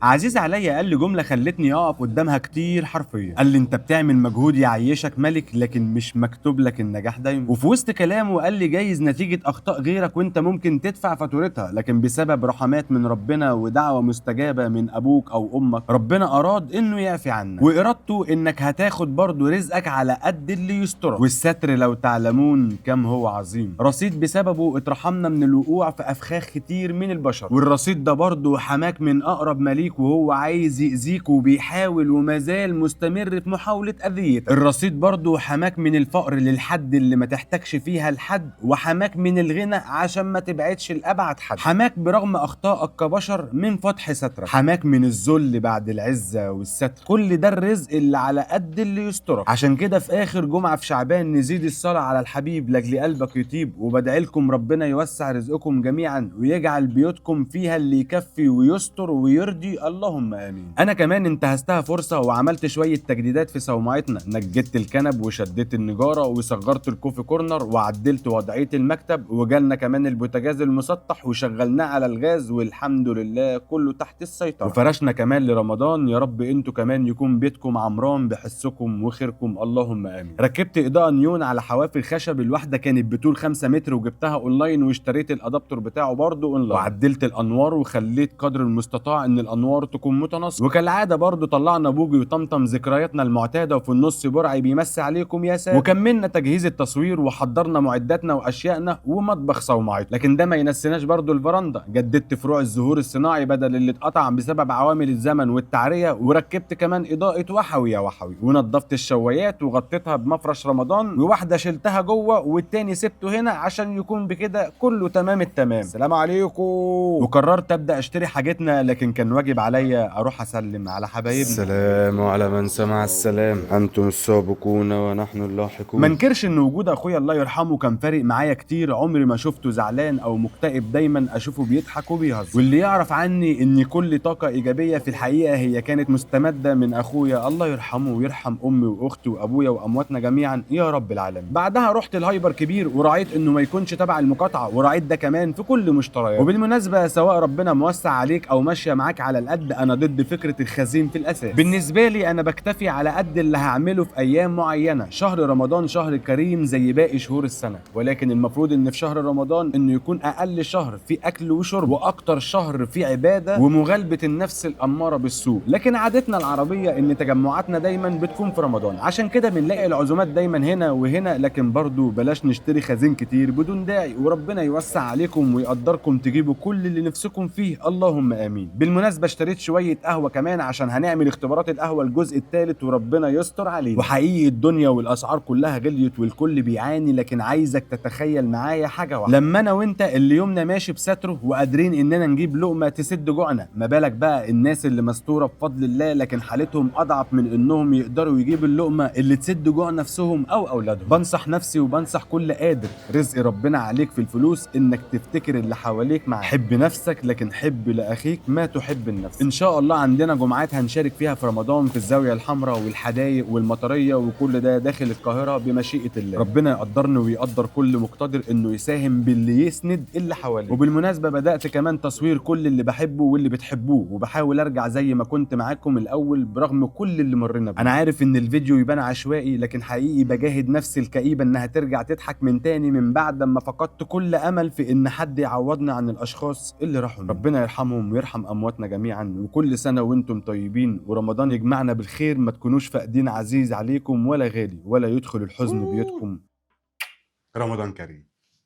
عزيز عليا قال لي جملة خلتني أقف قدامها كتير حرفيا. قال لي أنت بتعمل مجهود يعيشك ملك لكن مش مكتوب لك النجاح دايما. وفي وسط كلامه قال لي جايز نتيجة أخطاء غيرك وأنت ممكن تدفع فاتورتها، لكن بسبب رحمات من ربنا ودعوة مستجابة من أبوك أو أمك ربنا أراد إنه يعفي عنك، وإرادته إنك هتاخد برضه رزقك على قد اللي يسترك. والستر لو تعلمون كم هو عظيم، رصيد بسببه اترحمنا من الوقوع في أفخاخ كتير من البشر، والرصيد ده برضه حماك من أقرب مليك وهو عايز يأذيك وبيحاول ومازال مستمر في محاولة أذيتك. الرصيد برضه حماك من الفقر للحد اللي ما تحتاجش فيها لحد، وحماك من الغنى عشان ما تبعدش لأبعد حد، حماك برغم أخطائك كبشر من فتح سترك، حماك من الذل بعد العزة والستر. كل ده الرزق اللي على قد اللي يسترك. عشان كده في آخر جمعة في شعبان نزيد الصلاة على الحبيب لاجل قلبك يطيب، وبدعي لكم ربنا يوسع رزقكم جميعا ويجعل بيوتكم فيها اللي يكفي ويستر ويرضي، اللهم امين. انا كمان انتهزتها فرصه وعملت شويه تجديدات في صومعتنا، نجدت الكنب وشديت النجاره وصغرت الكوفي كورنر وعدلت وضعيه المكتب، وجالنا كمان البوتاجاز المسطح وشغلناه على الغاز، والحمد لله كله تحت السيطره. وفرشنا كمان لرمضان، يا رب انتوا كمان يكون بيتكم عمران بحسكم وخيركم، اللهم امين. ركبت اضاءه نيون على حواف الخشب، الواحده كانت بطول 5 متر وجبتها اونلاين واشتريت الادابتور بتاعه برضه اونلاين، وعدلت الانوار وخليت قدر المستطاع ان الانوار تكون متناسقه. وكالعاده برضه طلعنا بوجي وطمطم ذكرياتنا المعتاده، وفي النص برعي بيمسي عليكم يا ساتر. وكملنا تجهيز التصوير وحضرنا معداتنا واشيائنا ومطبخ صومعتنا، لكن ده ما ينسيناش برضه الفرندا. جددت فروع الزهور الصناعي بدل اللي اتقطع بسبب عوامل الزمن والتعريه، وركبت كمان اضاءه وحوي يا وحوي، ونضفت الشوايات وغطيتها بمفرش رمضان، وواحده شلتها جوه والتاني سبته هنا عشان يكون بكده كله تمام التمام. السلام عليكم. وقررت ابدا اشتري حاجتنا، لكن كان واجب عليا اروح اسلم على حبايبنا. السلام على من سمع السلام، أنتم السابقون ونحن اللاحقون. ما انكرش ان وجود اخويا الله يرحمه كان فارق معايا كتير، عمري ما شفته زعلان او مكتئب، دايما اشوفه بيضحك وبيهزر. واللي يعرف عني ان كل طاقه ايجابيه في الحقيقه هي كانت مستمده من اخويا الله يرحمه ويرحم امي واختي وابويا وامواتنا جميعا يا رب العالمين. بعدها رحت الهايبر كبير وراعيت انه ما يكونش تبع المقاطعه، وراعيت ده كمان في كل مشتريات. وبالمناسبه سواء ربنا موسع عليك او ماشيه معاك على القد، انا ضد فكره الخزين في الاساس. بالنسبه لي انا بكتفي على قد اللي هعمله في ايام معينه. شهر رمضان شهر كريم زي باقي شهور السنه، ولكن المفروض ان في شهر رمضان انه يكون اقل شهر فيه اكل وشرب، واكتر شهر فيه عباده ومغالبه النفس الاماره بالسوء. لكن عادتنا العربيه ان تجمعاتنا دايما بتكون في رمضان، عشان كده بنلاقي العزومات دايما هنا وهنا. لكن برضو بلاش نشتري خزين كتير بدون داعي، وربنا يوسع عليكم ويقدركم تجيبوا كل اللي نفسكم فيه، اللهم امين. بالمناسبه اشتريت شويه قهوه كمان عشان هنعمل اختبارات القهوه الجزء الثالث وربنا يستر علينا. وحقيقي الدنيا والاسعار كلها غليت والكل بيعاني، لكن عايزك تتخيل معايا حاجه واحده، لما انا وانت اللي يومنا ماشي بستره وقادرين اننا نجيب لقمه تسد جوعنا، ما بالك بقى الناس اللي مستوره بفضل الله لكن حالتهم اضعف من انهم يقدروا يجيبوا اللقمه اللي تسد جوع نفسهم او اولادهم. بنصح نفسي وبنصح كل قادر رزق ربنا عليك في الفلوس انك تفتكر اللي حواليك معاك. حب نفسك لكن حب لاخيك ما تحب النفس. ان شاء الله عندنا جمعات هنشارك فيها في رمضان في الزاويه الحمراء والحدايق والمطريه، وكل ده داخل القاهره بمشيئه الله. ربنا يقدرني ويقدر كل مقتدر انه يساهم باللي يسند اللي حواليه. وبالمناسبه بدات كمان تصوير كل اللي بحبه واللي بتحبوه، وبحاول ارجع زي ما كنت معاكم الاول برغم كل اللي مرينا بيه. انا عارف ان الفيديو يبان عشوائي، لكن حقيقي بجاهد نفسي الكئيبه انها ترجع تضحك من تاني من بعد ما فقدت كل امل في ان حد يعوضنا عن الاشخاص اللي راحوا. ربنا يرحمهم ويرحم امواتنا جميعا، وكل سنه وانتم طيبين، ورمضان يجمعنا بالخير، ما تكونوش فاقدين عزيز عليكم ولا غالي، ولا يدخل الحزن بيوتكم. رمضان كريم.